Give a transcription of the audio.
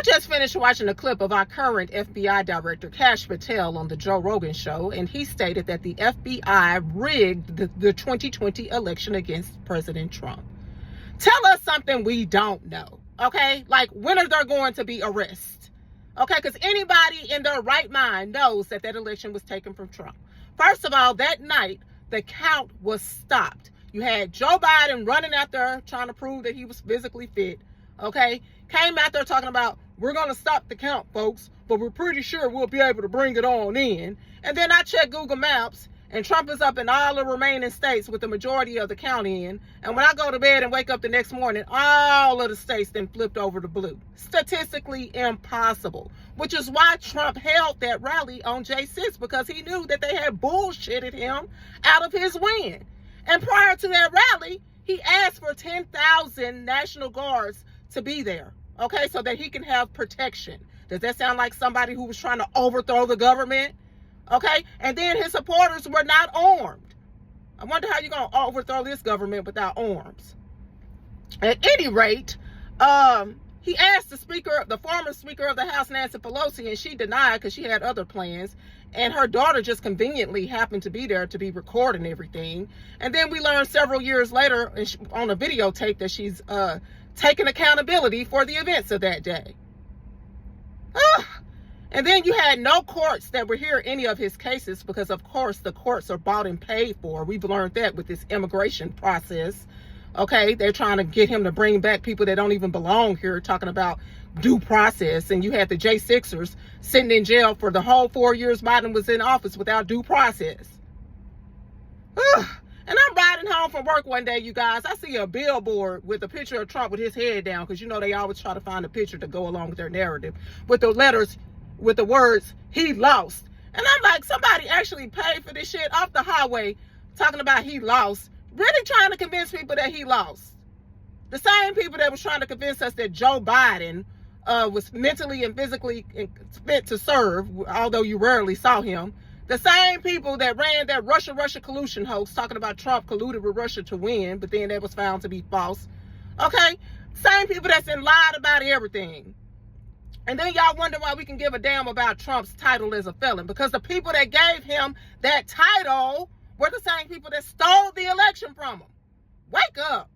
just finished watching a clip of our current FBI director, Kash Patel, on the Joe Rogan show, and he stated that the FBI rigged the 2020 election against President Trump. Tell us something we don't know, okay? Like, when are there going to be arrests? Okay, because anybody in their right mind knows that that election was taken from Trump. First of all, that night, the count was stopped. You had Joe Biden running out there trying to prove that he was physically fit, okay? Came out there talking about, we're going to stop the count, folks, but we're pretty sure we'll be able to bring it on in. And then I checked Google Maps, and Trump is up in all the remaining states with the majority of the count in. And when I go to bed and wake up the next morning, all of the states then flipped over to blue. Statistically impossible, which is why Trump held that rally on J6, because he knew that they had bullshitted him out of his win. And prior to that rally, he asked for 10,000 National Guards to be there, okay, so that he can have protection. Does that sound like somebody who was trying to overthrow the government? Okay, and then his supporters were not armed. I wonder how you're going to overthrow this government without arms. At any rate, he asked the former Speaker of the House, Nancy Pelosi, and she denied because she had other plans. And her daughter just conveniently happened to be there to be recording everything. And then we learned several years later on a videotape that she's taking accountability for the events of that day. And then you had no courts that would hear any of his cases because, of course, the courts are bought and paid for. We've learned that with this immigration process. Okay, they're trying to get him to bring back people that don't even belong here, talking about due process. And you had the J6ers sitting in jail for the whole 4 years Biden was in office without due process. And I'm riding home from work one day, you guys. I see a billboard with a picture of Trump with his head down, because you know they always try to find a picture to go along with their narrative, with the letters, with the words, he lost. And I'm like, somebody actually paid for this shit off the highway, talking about he lost, really trying to convince people that he lost. The same people that was trying to convince us that Joe Biden was mentally and physically fit to serve, although you rarely saw him. The same people that ran that Russia collusion hoax, talking about Trump colluded with Russia to win, but then that was found to be false. Okay? Same people that's lied about everything. And then y'all wonder why we can give a damn about Trump's title as a felon, because the people that gave him that title were the same people that stole the election from him. Wake up.